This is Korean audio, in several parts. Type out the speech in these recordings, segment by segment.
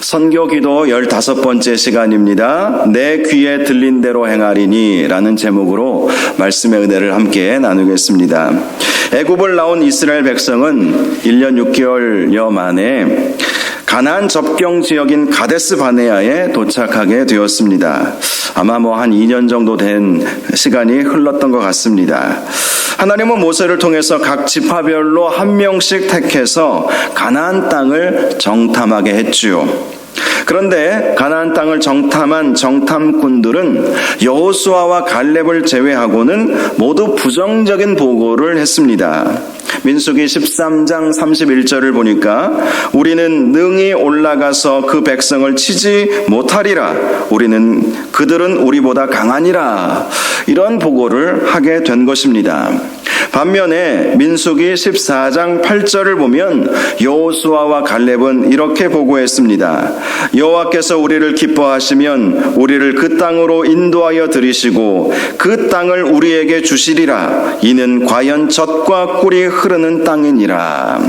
선교기도 15번째 시간입니다. 내 귀에 들린 대로 행하리니 라는 제목으로 말씀의 은혜를 함께 나누겠습니다. 애굽을 나온 이스라엘 백성은 1년 6개월여 만에 가나안 접경 지역인 가데스 바네아에 도착하게 되었습니다. 아마 한 2년 정도 된 시간이 흘렀던 것 같습니다. 하나님은 모세를 통해서 각 지파별로 한 명씩 택해서 가나안 땅을 정탐하게 했지요. 그런데 가나안 땅을 정탐한 정탐꾼들은 여호수아와 갈렙을 제외하고는 모두 부정적인 보고를 했습니다. 민수기 13장 31절을 보니까 우리는 능히 올라가서 그 백성을 치지 못하리라. 그들은 우리보다 강하니라. 이런 보고를 하게 된 것입니다. 반면에 민수기 14장 8절을 보면 여호수아와 갈렙은 이렇게 보고했습니다. 여호와께서 우리를 기뻐하시면 우리를 그 땅으로 인도하여 들이시고 그 땅을 우리에게 주시리라. 이는 과연 젖과 꿀이 흐르는 땅이니라.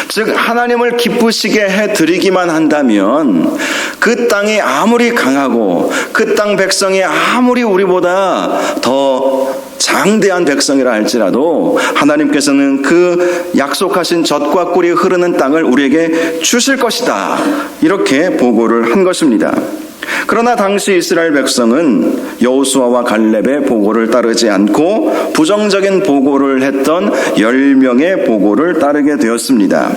즉 하나님을 기쁘시게 해드리기만 한다면 그 땅이 아무리 강하고 그 땅 백성이 아무리 우리보다 더 장대한 백성이라 할지라도 하나님께서는 그 약속하신 젖과 꿀이 흐르는 땅을 우리에게 주실 것이다. 이렇게 보고를 한 것입니다. 그러나 당시 이스라엘 백성은 여호수아와 갈렙의 보고를 따르지 않고 부정적인 보고를 했던 10명의 보고를 따르게 되었습니다.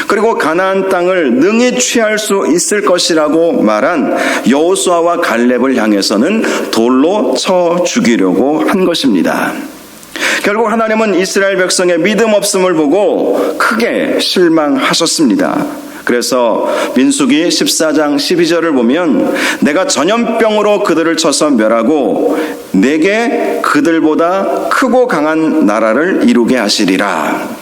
그리고 가나안 땅을 능히 취할 수 있을 것이라고 말한 여호수아와 갈렙을 향해서는 돌로 쳐 죽이려고 한 것입니다. 결국 하나님은 이스라엘 백성의 믿음 없음을 보고 크게 실망하셨습니다. 그래서 민수기 14장 12절을 보면 내가 전염병으로 그들을 쳐서 멸하고 내게 그들보다 크고 강한 나라를 이루게 하리라.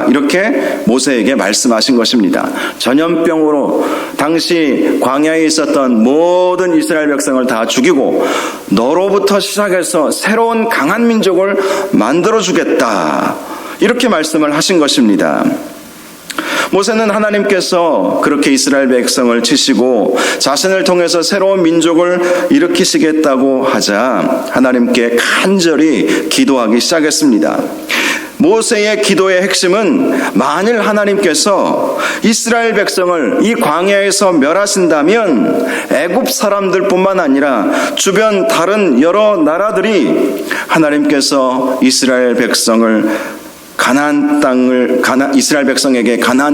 이렇게 모세에게 말씀하신 것입니다. 전염병으로 당시 광야에 있었던 모든 이스라엘 백성을 다 죽이고 너로부터 시작해서 새로운 강한 민족을 만들어주겠다. 이렇게 말씀을 하신 것입니다. 모세는 하나님께서 그렇게 이스라엘 백성을 치시고 자신을 통해서 새로운 민족을 일으키시겠다고 하자 하나님께 간절히 기도하기 시작했습니다. 모세의 기도의 핵심은 만일 하나님께서 이스라엘 백성을 이 광야에서 멸하신다면 애굽 사람들뿐만 아니라 주변 다른 여러 나라들이 하나님께서 이스라엘 백성에게 가나안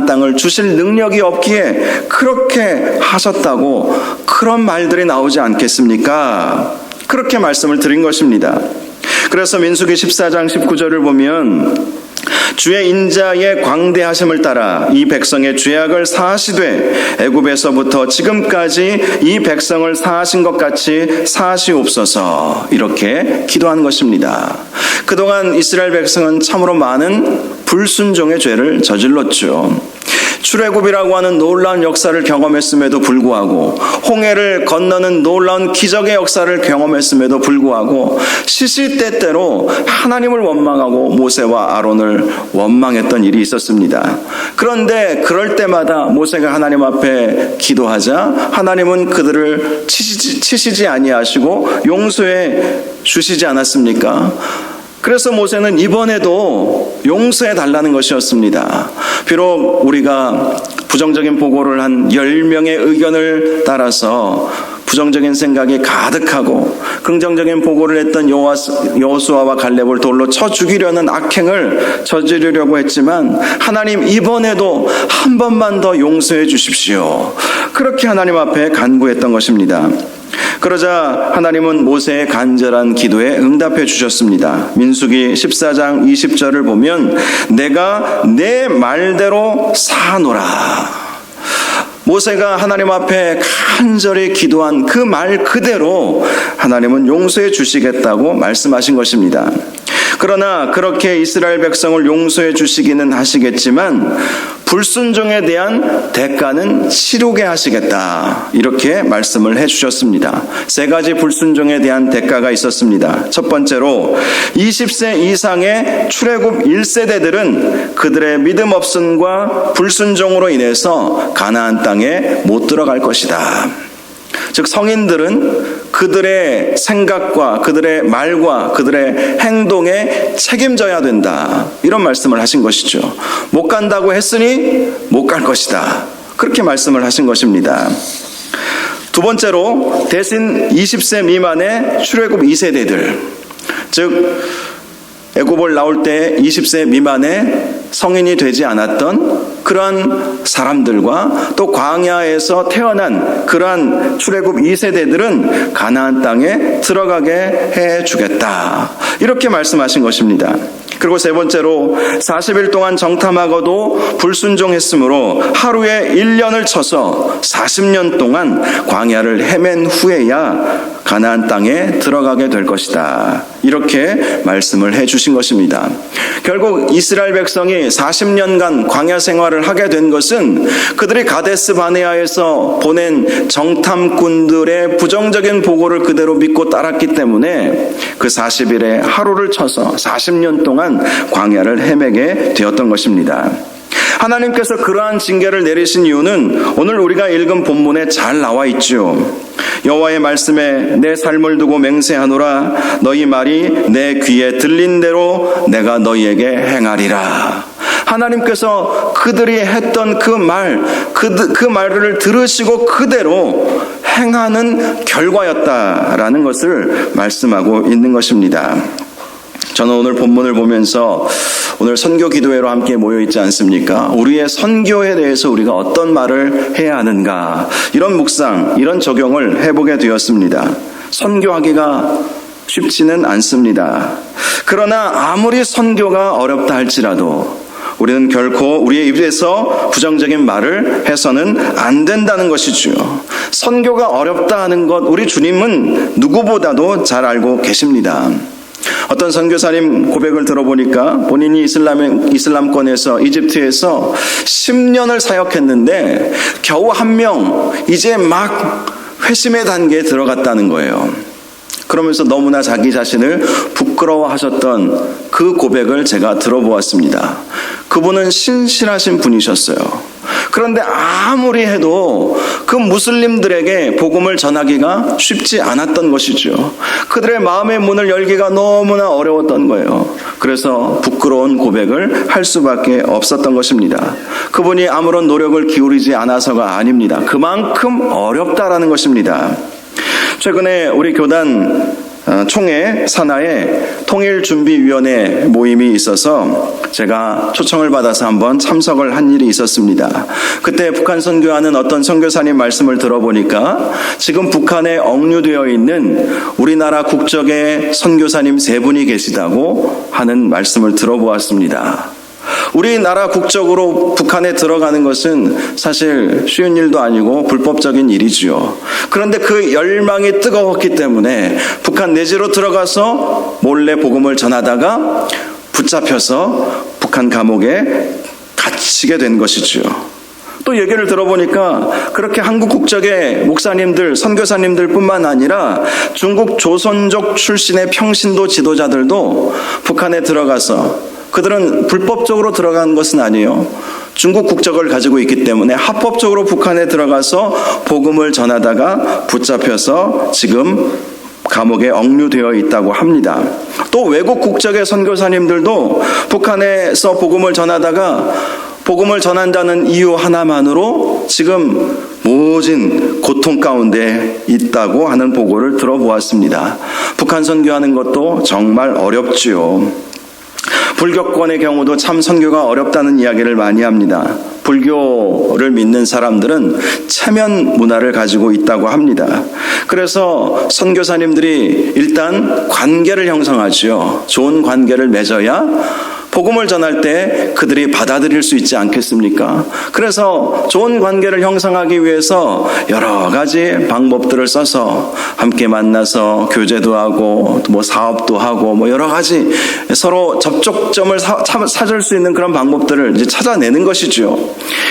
땅을 주실 능력이 없기에 그렇게 하셨다고 그런 말들이 나오지 않겠습니까? 그렇게 말씀을 드린 것입니다. 그래서 민수기 14장 19절을 보면 주의 인자의 광대하심을 따라 이 백성의 죄악을 사하시되 애굽에서부터 지금까지 이 백성을 사하신 것 같이 사하시옵소서. 이렇게 기도한 것입니다. 그동안 이스라엘 백성은 참으로 많은 불순종의 죄를 저질렀죠. 출애굽이라고 하는 놀라운 역사를 경험했음에도 불구하고 홍해를 건너는 놀라운 기적의 역사를 경험했음에도 불구하고 시시때때로 하나님을 원망하고 모세와 아론을 원망했던 일이 있었습니다. 그런데 그럴 때마다 모세가 하나님 앞에 기도하자 하나님은 그들을 치시지 아니하시고 용서해 주시지 않았습니까? 그래서 모세는 이번에도 용서해 달라는 것이었습니다. 비록 우리가 부정적인 보고를 한 10명의 의견을 따라서 부정적인 생각이 가득하고 긍정적인 보고를 했던 여호수아와 갈렙을 돌로 쳐 죽이려는 악행을 저지르려고 했지만 하나님 이번에도 한 번만 더 용서해 주십시오. 그렇게 하나님 앞에 간구했던 것입니다. 그러자 하나님은 모세의 간절한 기도에 응답해 주셨습니다. 민수기 14장 20절을 보면 내가 내 말대로 사노라. 모세가 하나님 앞에 간절히 기도한 그 말 그대로 하나님은 용서해 주시겠다고 말씀하신 것입니다. 그러나 그렇게 이스라엘 백성을 용서해 주시기는 하시겠지만 불순종에 대한 대가는 치르게 하시겠다. 이렇게 말씀을 해주셨습니다. 세 가지 불순종에 대한 대가가 있었습니다. 첫 번째로 20세 이상의 출애굽 1세대들은 그들의 믿음 없음과 불순종으로 인해서 가나안 땅에 못 들어갈 것이다. 즉 성인들은 그들의 생각과 그들의 말과 그들의 행동에 책임져야 된다. 이런 말씀을 하신 것이죠. 못 간다고 했으니 못 갈 것이다. 그렇게 말씀을 하신 것입니다. 두 번째로 대신 20세 미만의 출애굽 2세대들, 즉 애굽을 나올 때 20세 미만의 성인이 되지 않았던 그러한 사람들과 또 광야에서 태어난 그러한 출애굽 2세대들은 가나안 땅에 들어가게 해주겠다. 이렇게 말씀하신 것입니다. 그리고 세 번째로 40일 동안 정탐하고도 불순종했으므로 하루에 1년을 쳐서 40년 동안 광야를 헤맨 후에야 가나안 땅에 들어가게 될 것이다. 이렇게 말씀을 해주신 것입니다. 결국 이스라엘 백성이 40년간 광야 생활을 하게 된 것은 그들이 가데스 바네아에서 보낸 정탐꾼들의 부정적인 보고를 그대로 믿고 따랐기 때문에 그 40일에 하루를 쳐서 40년 동안 광야를 헤매게 되었던 것입니다. 하나님께서 그러한 징계를 내리신 이유는 오늘 우리가 읽은 본문에 잘 나와 있죠. 여호와의 말씀에 내 삶을 두고 맹세하노라. 너희 말이 내 귀에 들린 대로 내가 너희에게 행하리라. 하나님께서 그들이 했던 그 말을 들으시고 그대로 행하는 결과였다라는 것을 말씀하고 있는 것입니다. 저는 오늘 본문을 보면서 오늘 선교 기도회로 함께 모여 있지 않습니까? 우리의 선교에 대해서 우리가 어떤 말을 해야 하는가, 이런 묵상, 이런 적용을 해보게 되었습니다. 선교하기가 쉽지는 않습니다. 그러나 아무리 선교가 어렵다 할지라도 우리는 결코 우리의 입에서 부정적인 말을 해서는 안 된다는 것이죠. 선교가 어렵다 하는 것 우리 주님은 누구보다도 잘 알고 계십니다. 어떤 선교사님 고백을 들어보니까 본인이 이슬람권에서 이집트에서 10년을 사역했는데 겨우 한 명 이제 막 회심의 단계에 들어갔다는 거예요. 그러면서 너무나 자기 자신을 부끄러워하셨던 그 고백을 제가 들어보았습니다. 그분은 신실하신 분이셨어요. 그런데 아무리 해도 그 무슬림들에게 복음을 전하기가 쉽지 않았던 것이죠. 그들의 마음의 문을 열기가 너무나 어려웠던 거예요. 그래서 부끄러운 고백을 할 수밖에 없었던 것입니다. 그분이 아무런 노력을 기울이지 않아서가 아닙니다. 그만큼 어렵다라는 것입니다. 최근에 우리 교단 총회 산하에 통일준비위원회 모임이 있어서 제가 초청을 받아서 한번 참석을 한 일이 있었습니다. 그때 북한 선교하는 어떤 선교사님 말씀을 들어보니까 지금 북한에 억류되어 있는 우리나라 국적의 선교사님 3분이 계시다고 하는 말씀을 들어보았습니다. 우리나라 국적으로 북한에 들어가는 것은 사실 쉬운 일도 아니고 불법적인 일이지요. 그런데 그 열망이 뜨거웠기 때문에 북한 내지로 들어가서 몰래 복음을 전하다가 붙잡혀서 북한 감옥에 갇히게 된 것이지요. 또 얘기를 들어보니까 그렇게 한국 국적의 목사님들, 선교사님들 뿐만 아니라 중국 조선족 출신의 평신도 지도자들도 북한에 들어가서, 그들은 불법적으로 들어간 것은 아니에요. 중국 국적을 가지고 있기 때문에 합법적으로 북한에 들어가서 복음을 전하다가 붙잡혀서 지금 감옥에 억류되어 있다고 합니다. 또 외국 국적의 선교사님들도 북한에서 복음을 전하다가 복음을 전한다는 이유 하나만으로 지금 모진 고통 가운데 있다고 하는 보고를 들어보았습니다. 북한 선교하는 것도 정말 어렵지요. 불교권의 경우도 참 선교가 어렵다는 이야기를 많이 합니다. 불교를 믿는 사람들은 체면 문화를 가지고 있다고 합니다. 그래서 선교사님들이 일단 관계를 형성하죠. 좋은 관계를 맺어야 복음을 전할 때 그들이 받아들일 수 있지 않겠습니까? 그래서 좋은 관계를 형성하기 위해서 여러 가지 방법들을 써서 함께 만나서 교제도 하고 뭐 사업도 하고 뭐 여러 가지 서로 접촉점을 찾을 수 있는 그런 방법들을 이제 찾아내는 것이죠.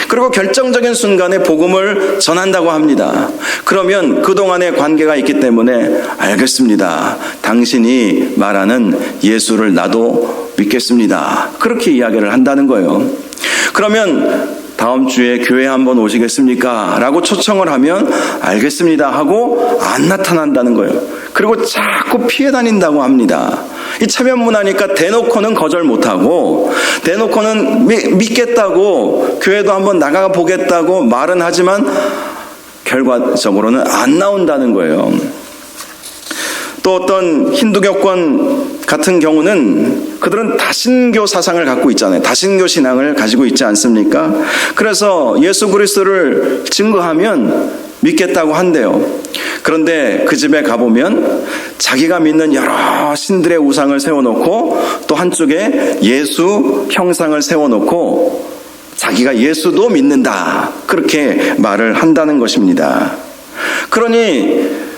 그리고 결정적인 순간에 복음을 전한다고 합니다. 그러면 그동안의 관계가 있기 때문에 알겠습니다. 당신이 말하는 예수를 나도 믿겠습니다. 그렇게 이야기를 한다는 거예요. 그러면 다음 주에 교회 한번 오시겠습니까? 라고 초청을 하면 알겠습니다 하고 안 나타난다는 거예요. 그리고 자꾸 피해 다닌다고 합니다. 이 체면 문화니까 대놓고는 거절 못하고 대놓고는 믿겠다고 교회도 한번 나가 보겠다고 말은 하지만 결과적으로는 안 나온다는 거예요. 또 어떤 힌두교권 같은 경우는 그들은 다신교 사상을 갖고 있잖아요. 다신교 신앙을 가지고 있지 않습니까? 그래서 예수 그리스도를 증거하면 믿겠다고 한대요. 그런데 그 집에 가보면 자기가 믿는 여러 신들의 우상을 세워놓고 또 한쪽에 예수 형상을 세워놓고 자기가 예수도 믿는다. 그렇게 말을 한다는 것입니다. 그러니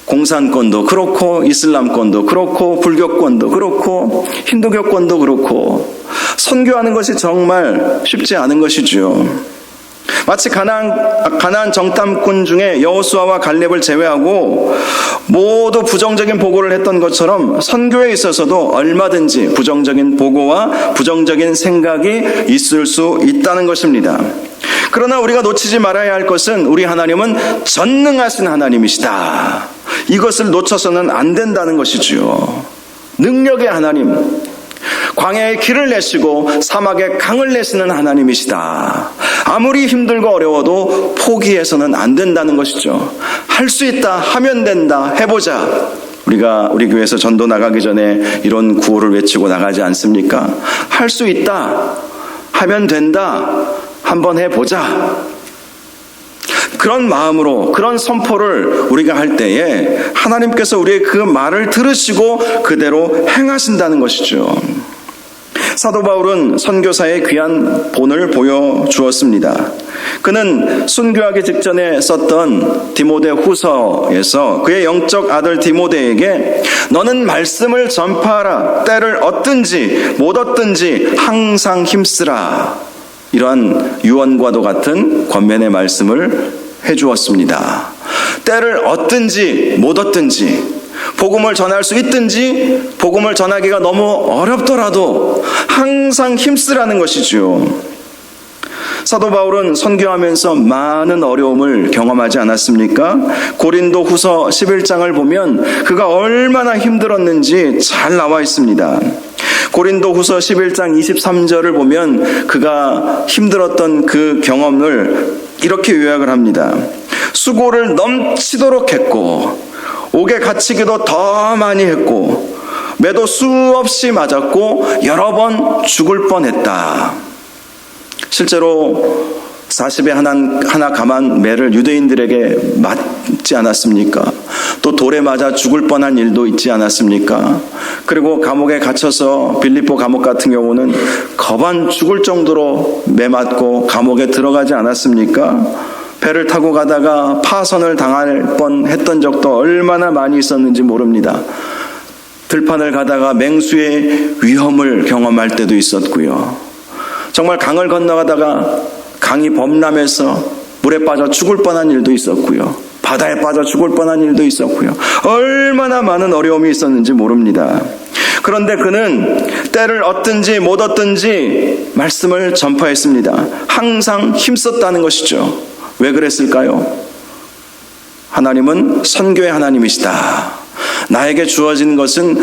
공산권도 그렇고 이슬람권도 그렇고 불교권도 그렇고 힌두교권도 그렇고 선교하는 것이 정말 쉽지 않은 것이죠. 마치 가나안 정탐꾼 중에 여호수아와 갈렙을 제외하고 모두 부정적인 보고를 했던 것처럼 선교에 있어서도 얼마든지 부정적인 보고와 부정적인 생각이 있을 수 있다는 것입니다. 그러나 우리가 놓치지 말아야 할 것은 우리 하나님은 전능하신 하나님이시다. 이것을 놓쳐서는 안 된다는 것이지요. 능력의 하나님, 광야에 길을 내시고 사막에 강을 내시는 하나님이시다. 아무리 힘들고 어려워도 포기해서는 안 된다는 것이죠. 할 수 있다, 하면 된다, 해보자. 우리가 우리 교회에서 전도 나가기 전에 이런 구호를 외치고 나가지 않습니까? 할 수 있다, 하면 된다, 한번 해보자. 그런 마음으로 그런 선포를 우리가 할 때에 하나님께서 우리의 그 말을 들으시고 그대로 행하신다는 것이죠. 사도 바울은 선교사의 귀한 본을 보여주었습니다. 그는 순교하기 직전에 썼던 디모데 후서에서 그의 영적 아들 디모데에게 너는 말씀을 전파하라. 때를 얻든지 못 얻든지 항상 힘쓰라. 이러한 유언과도 같은 권면의 말씀을 해주었습니다. 때를 얻든지 못 얻든지 복음을 전할 수 있든지 복음을 전하기가 너무 어렵더라도 항상 힘쓰라는 것이죠. 사도 바울은 선교하면서 많은 어려움을 경험하지 않았습니까? 고린도 후서 11장을 보면 그가 얼마나 힘들었는지 잘 나와 있습니다. 고린도 후서 11장 23절을 보면 그가 힘들었던 그 경험을 이렇게 요약을 합니다. 수고를 넘치도록 했고 옥에 갇히기도 더 많이 했고 매도 수없이 맞았고 여러 번 죽을 뻔했다. 실제로 40에 하나 감한 매를 유대인들에게 맞지 않았습니까? 또 돌에 맞아 죽을 뻔한 일도 있지 않았습니까? 그리고 감옥에 갇혀서 빌립보 감옥 같은 경우는 거반 죽을 정도로 매 맞고 감옥에 들어가지 않았습니까? 배를 타고 가다가 파선을 당할 뻔했던 적도 얼마나 많이 있었는지 모릅니다. 들판을 가다가 맹수의 위험을 경험할 때도 있었고요. 정말 강을 건너가다가 강이 범람해서 물에 빠져 죽을 뻔한 일도 있었고요. 바다에 빠져 죽을 뻔한 일도 있었고요. 얼마나 많은 어려움이 있었는지 모릅니다. 그런데 그는 때를 얻든지 못 얻든지 말씀을 전파했습니다. 항상 힘썼다는 것이죠. 왜 그랬을까요? 하나님은 선교의 하나님이시다. 나에게 주어진 것은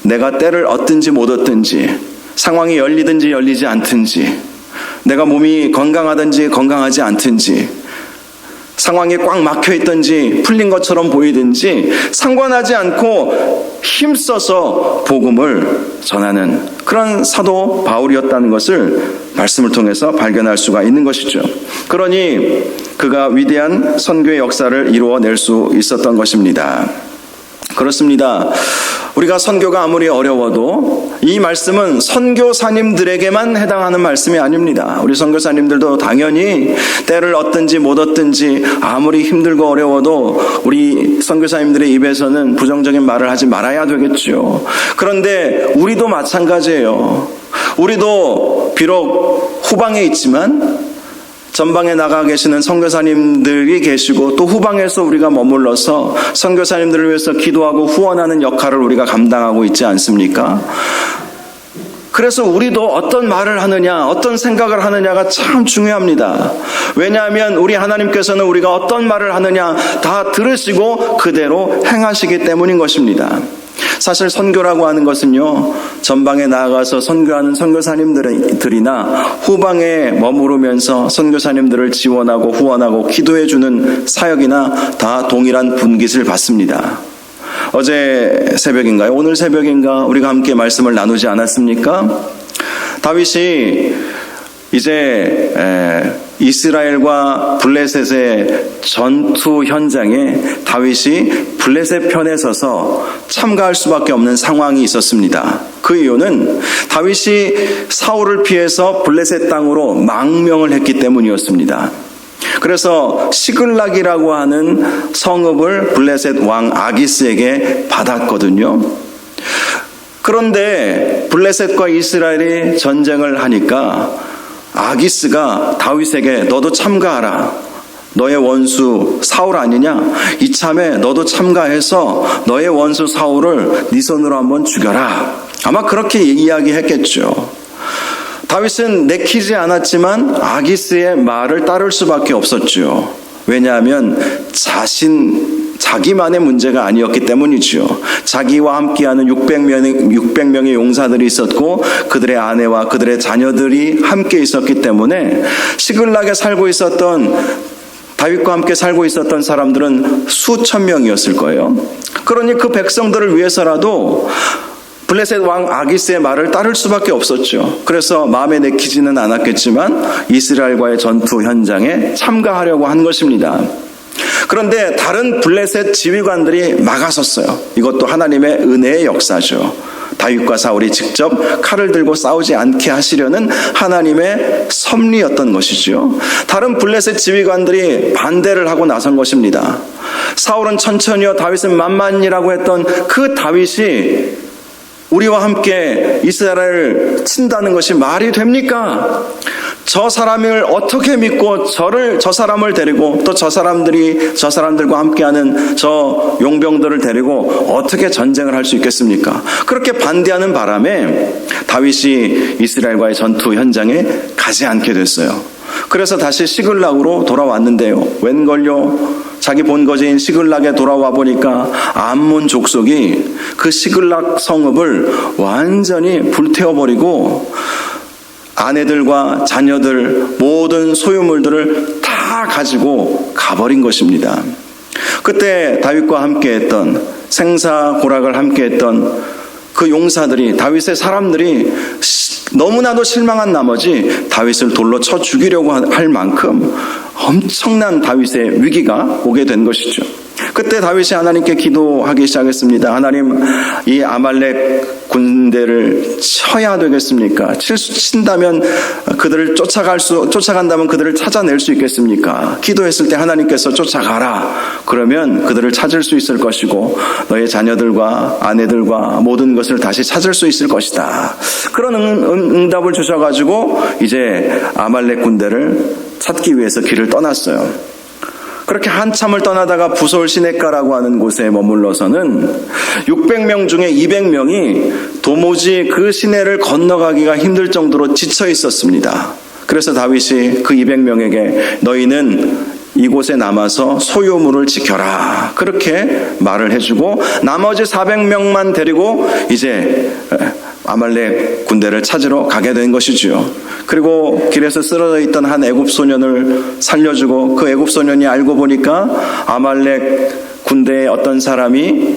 내가 때를 얻든지 못 얻든지 상황이 열리든지 열리지 않든지 내가 몸이 건강하든지 건강하지 않든지 상황이 꽉 막혀 있든지 풀린 것처럼 보이든지 상관하지 않고 힘써서 복음을 전하는 그런 사도 바울이었다는 것을 말씀을 통해서 발견할 수가 있는 것이죠. 그러니 그가 위대한 선교의 역사를 이루어낼 수 있었던 것입니다. 그렇습니다. 우리가 선교가 아무리 어려워도 이 말씀은 선교사님들에게만 해당하는 말씀이 아닙니다. 우리 선교사님들도 당연히 때를 얻든지 못 얻든지 아무리 힘들고 어려워도 우리 선교사님들의 입에서는 부정적인 말을 하지 말아야 되겠죠. 그런데 우리도 마찬가지예요. 우리도 비록 후방에 있지만 전방에 나가 계시는 선교사님들이 계시고 또 후방에서 우리가 머물러서 선교사님들을 위해서 기도하고 후원하는 역할을 우리가 감당하고 있지 않습니까? 그래서 우리도 어떤 말을 하느냐, 어떤 생각을 하느냐가 참 중요합니다. 왜냐하면 우리 하나님께서는 우리가 어떤 말을 하느냐 다 들으시고 그대로 행하시기 때문인 것입니다. 사실 선교라고 하는 것은요, 전방에 나아가서 선교하는 선교사님들이나 후방에 머무르면서 선교사님들을 지원하고 후원하고 기도해주는 사역이나 다 동일한 분깃을 받습니다. 어제 새벽인가요? 오늘 새벽인가 우리가 함께 말씀을 나누지 않았습니까? 다윗이 이제 이스라엘과 블레셋의 전투 현장에 다윗이 블레셋 편에 서서 참가할 수밖에 없는 상황이 있었습니다. 그 이유는 다윗이 사울을 피해서 블레셋 땅으로 망명을 했기 때문이었습니다. 그래서 시글락이라고 하는 성읍을 블레셋 왕 아기스에게 받았거든요. 그런데 블레셋과 이스라엘이 전쟁을 하니까 아기스가 다윗에게 너도 참가하라. 너의 원수 사울 아니냐? 이참에 너도 참가해서 너의 원수 사울을 네 손으로 한번 죽여라. 아마 그렇게 이야기했겠죠. 다윗은 내키지 않았지만 아기스의 말을 따를 수밖에 없었죠. 왜냐하면 자기만의 문제가 아니었기 때문이죠. 자기와 함께하는 600명의 용사들이 있었고 그들의 아내와 그들의 자녀들이 함께 있었기 때문에 시글락에 살고 있었던 다윗과 함께 살고 있었던 사람들은 수천 명이었을 거예요. 그러니 그 백성들을 위해서라도 블레셋 왕 아기스의 말을 따를 수밖에 없었죠. 그래서 마음에 내키지는 않았겠지만 이스라엘과의 전투 현장에 참가하려고 한 것입니다. 그런데 다른 블레셋 지휘관들이 막아섰어요. 이것도 하나님의 은혜의 역사죠. 다윗과 사울이 직접 칼을 들고 싸우지 않게 하시려는 하나님의 섭리였던 것이죠. 다른 블레셋 지휘관들이 반대를 하고 나선 것입니다. 사울은 천천히요, 다윗은 만만이라고 했던 그 다윗이 우리와 함께 이스라엘을 친다는 것이 말이 됩니까? 저 사람을 어떻게 믿고 저 사람을 데리고 또 저 사람들과 함께하는 저 용병들을 데리고 어떻게 전쟁을 할 수 있겠습니까? 그렇게 반대하는 바람에 다윗이 이스라엘과의 전투 현장에 가지 않게 됐어요. 그래서 다시 시글락으로 돌아왔는데요. 웬걸요? 자기 본거지인 시글락에 돌아와 보니까 암몬 족속이 그 시글락 성읍을 완전히 불태워버리고 아내들과 자녀들 모든 소유물들을 다 가지고 가버린 것입니다. 그때 다윗과 함께했던 생사고락을 함께했던 그 용사들이 다윗의 사람들이 너무나도 실망한 나머지 다윗을 돌로 쳐 죽이려고 할 만큼 엄청난 다윗의 위기가 오게 된 것이죠. 그때 다윗이 하나님께 기도하기 시작했습니다. 하나님, 이 아말렉 군대를 쳐야 되겠습니까? 친다면 그들을 쫓아간다면 그들을 찾아낼 수 있겠습니까? 기도했을 때 하나님께서 쫓아가라. 그러면 그들을 찾을 수 있을 것이고 너의 자녀들과 아내들과 모든 것을 다시 찾을 수 있을 것이다. 그런 응답을 주셔가지고 이제 아말렉 군대를 찾기 위해서 길을 떠났어요. 그렇게 한참을 떠나다가 부솔 시내가라고 하는 곳에 머물러서는 600명 중에 200명이 도무지 그 시내를 건너가기가 힘들 정도로 지쳐 있었습니다. 그래서 다윗이 그 200명에게 너희는 이곳에 남아서 소유물을 지켜라. 그렇게 말을 해주고 나머지 400명만 데리고 이제 아말렉 군대를 찾으러 가게 된 것이지요. 그리고 길에서 쓰러져 있던 한 애굽 소년을 살려주고 그 애굽 소년이 알고 보니까 아말렉 군대의 어떤 사람이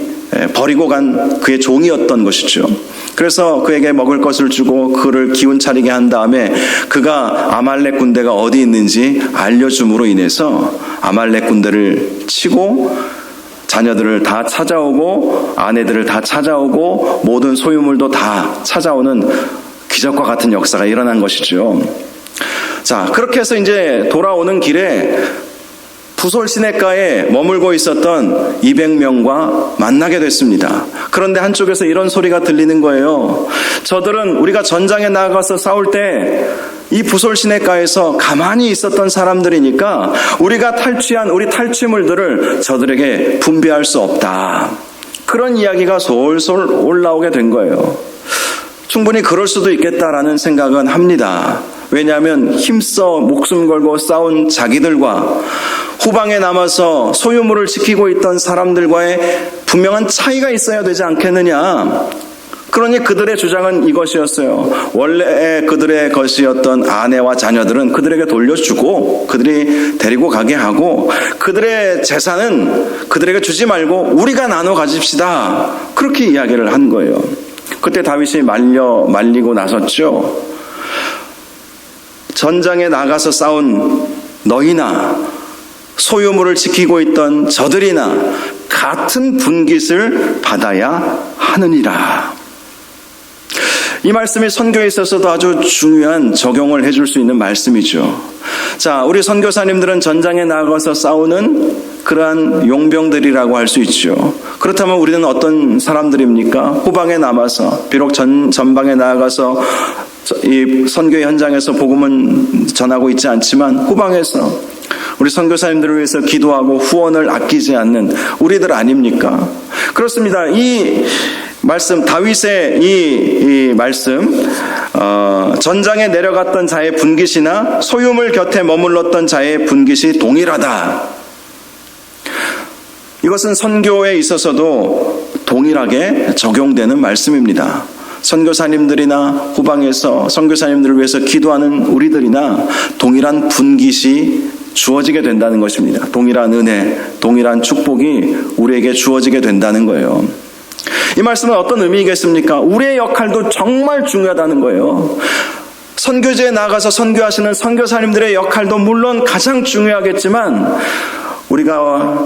버리고 간 그의 종이었던 것이죠. 그래서 그에게 먹을 것을 주고 그를 기운 차리게 한 다음에 그가 아말렉 군대가 어디 있는지 알려줌으로 인해서 아말렉 군대를 치고 자녀들을 다 찾아오고 아내들을 다 찾아오고 모든 소유물도 다 찾아오는 기적과 같은 역사가 일어난 것이죠. 자, 그렇게 해서 이제 돌아오는 길에 부솔 시내가에 머물고 있었던 200명과 만나게 됐습니다. 그런데 한쪽에서 이런 소리가 들리는 거예요. 저들은 우리가 전장에 나가서 싸울 때 이 부솔 시내가에서 가만히 있었던 사람들이니까 우리가 탈취한 우리 탈취물들을 저들에게 분배할 수 없다. 그런 이야기가 솔솔 올라오게 된 거예요. 충분히 그럴 수도 있겠다라는 생각은 합니다. 왜냐하면 힘써 목숨 걸고 싸운 자기들과 후방에 남아서 소유물을 지키고 있던 사람들과의 분명한 차이가 있어야 되지 않겠느냐. 그러니 그들의 주장은 이것이었어요. 원래 그들의 것이었던 아내와 자녀들은 그들에게 돌려주고 그들이 데리고 가게 하고 그들의 재산은 그들에게 주지 말고 우리가 나눠 가집시다. 그렇게 이야기를 한 거예요. 그때 다윗이 말리고 나섰죠. 전장에 나가서 싸운 너희나 소유물을 지키고 있던 저들이나 같은 분깃을 받아야 하느니라. 이 말씀이 선교에 있어서도 아주 중요한 적용을 해줄 수 있는 말씀이죠. 자, 우리 선교사님들은 전장에 나가서 싸우는 그러한 용병들이라고 할 수 있죠. 그렇다면 우리는 어떤 사람들입니까? 후방에 남아서 비록 전방에 나아가서 이 선교 현장에서 복음은 전하고 있지 않지만 후방에서 우리 선교사님들을 위해서 기도하고 후원을 아끼지 않는 우리들 아닙니까? 그렇습니다. 이 말씀, 다윗의 이 말씀, 전장에 내려갔던 자의 분깃이나 소유물 곁에 머물렀던 자의 분깃이 동일하다. 이것은 선교에 있어서도 동일하게 적용되는 말씀입니다. 선교사님들이나 후방에서 선교사님들을 위해서 기도하는 우리들이나 동일한 분깃이 주어지게 된다는 것입니다. 동일한 은혜, 동일한 축복이 우리에게 주어지게 된다는 거예요. 이 말씀은 어떤 의미겠습니까? 우리의 역할도 정말 중요하다는 거예요. 선교지에 나가서 선교하시는 선교사님들의 역할도 물론 가장 중요하겠지만 우리가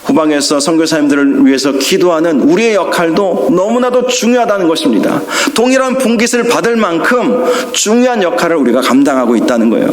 후방에서 선교사님들을 위해서 기도하는 우리의 역할도 너무나도 중요하다는 것입니다. 동일한 분깃을 받을 만큼 중요한 역할을 우리가 감당하고 있다는 거예요.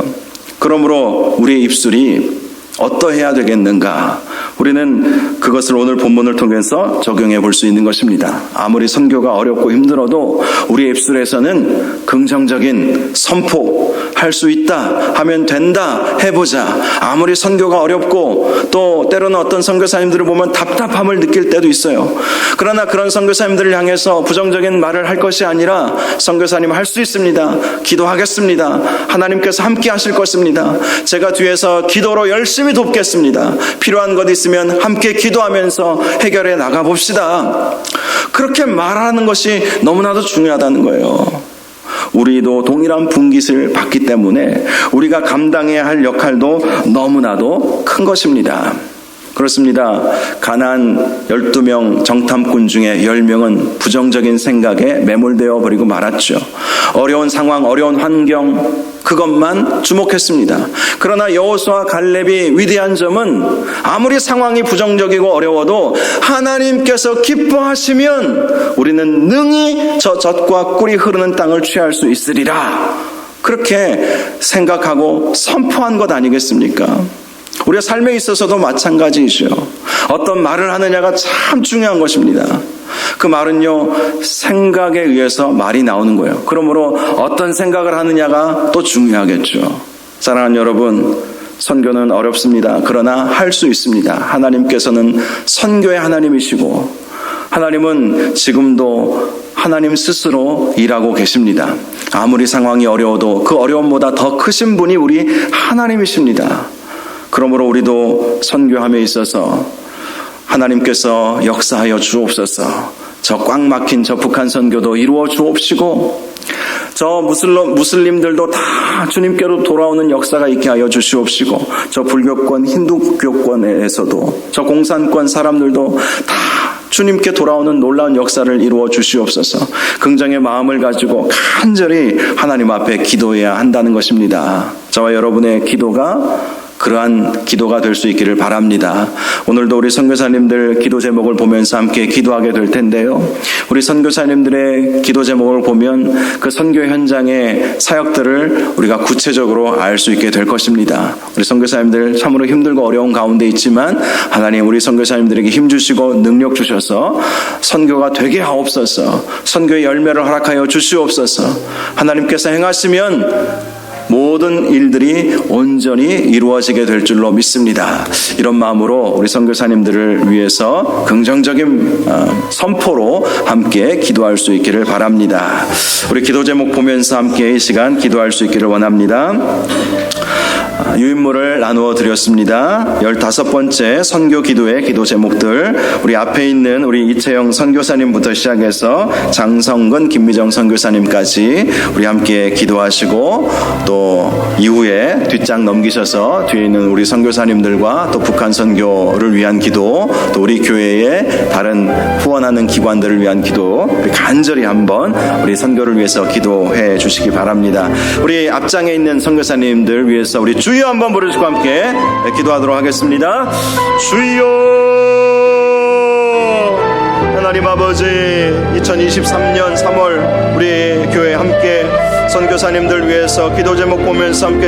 그러므로 우리의 입술이 어떠해야 되겠는가? 우리는 그것을 오늘 본문을 통해서 적용해 볼 수 있는 것입니다. 아무리 선교가 어렵고 힘들어도 우리의 입술에서는 긍정적인 선포할 수 있다, 하면 된다, 해보자. 아무리 선교가 어렵고 또 때로는 어떤 선교사님들을 보면 답답함을 느낄 때도 있어요. 그러나 그런 선교사님들을 향해서 부정적인 말을 할 것이 아니라 선교사님 할 수 있습니다. 기도하겠습니다. 하나님께서 함께 하실 것입니다. 제가 뒤에서 기도로 열심히 돕겠습니다. 필요한 것 있으면 함께 기도하면서 해결해 나가봅시다. 그렇게 말하는 것이 너무나도 중요하다는 거예요. 우리도 동일한 분깃을 받기 때문에 우리가 감당해야 할 역할도 너무나도 큰 것입니다. 그렇습니다. 가나안 12명 정탐꾼 중에 10명은 부정적인 생각에 매몰되어 버리고 말았죠. 어려운 상황, 어려운 환경, 그것만 주목했습니다. 그러나 여호수아 갈렙이 위대한 점은 아무리 상황이 부정적이고 어려워도 하나님께서 기뻐하시면 우리는 능히 저 젖과 꿀이 흐르는 땅을 취할 수 있으리라. 그렇게 생각하고 선포한 것 아니겠습니까? 우리의 삶에 있어서도 마찬가지이죠. 어떤 말을 하느냐가 참 중요한 것입니다. 그 말은요, 생각에 의해서 말이 나오는 거예요. 그러므로 어떤 생각을 하느냐가 또 중요하겠죠. 사랑하는 여러분, 선교는 어렵습니다. 그러나 할 수 있습니다. 하나님께서는 선교의 하나님이시고 하나님은 지금도 하나님 스스로 일하고 계십니다. 아무리 상황이 어려워도 그 어려움보다 더 크신 분이 우리 하나님이십니다. 그러므로 우리도 선교함에 있어서 하나님께서 역사하여 주옵소서. 저 꽉 막힌 저 북한 선교도 이루어 주옵시고 저 무슬림들도 다 주님께로 돌아오는 역사가 있게 하여 주시옵시고 저 불교권, 힌두교권에서도 저 공산권 사람들도 다 주님께 돌아오는 놀라운 역사를 이루어 주시옵소서. 긍정의 마음을 가지고 간절히 하나님 앞에 기도해야 한다는 것입니다. 저와 여러분의 기도가 그러한 기도가 될 수 있기를 바랍니다. 오늘도 우리 선교사님들 기도 제목을 보면서 함께 기도하게 될 텐데요. 우리 선교사님들의 기도 제목을 보면 그 선교 현장의 사역들을 우리가 구체적으로 알 수 있게 될 것입니다. 우리 선교사님들 참으로 힘들고 어려운 가운데 있지만 하나님 우리 선교사님들에게 힘 주시고 능력 주셔서 선교가 되게 하옵소서. 선교의 열매를 허락하여 주시옵소서. 하나님께서 행하시면 모든 일들이 온전히 이루어지게 될 줄로 믿습니다. 이런 마음으로 우리 선교사님들을 위해서 긍정적인 선포로 함께 기도할 수 있기를 바랍니다. 우리 기도 제목 보면서 함께 이 시간 기도할 수 있기를 원합니다. 유인물을 나누어 드렸습니다. 15번째 선교 기도의 기도 제목들, 우리 앞에 있는 우리 이채영 선교사님부터 시작해서 장성근 김미정 선교사님까지 우리 함께 기도하시고 또 이후에 뒷장 넘기셔서 뒤에 있는 우리 선교사님들과 또 북한 선교를 위한 기도, 또 우리 교회의 다른 후원하는 기관들을 위한 기도 간절히 한번 우리 선교를 위해서 기도해 주시기 바랍니다. 우리 앞장에 있는 선교사님들 위해서 우리 주여 한번 부르시고 함께 기도하도록 하겠습니다. 주여, 하나님 아버지, 2023년 3월 우리 교회 함께 선교사님들 위해서 기도 제목 보면서 함께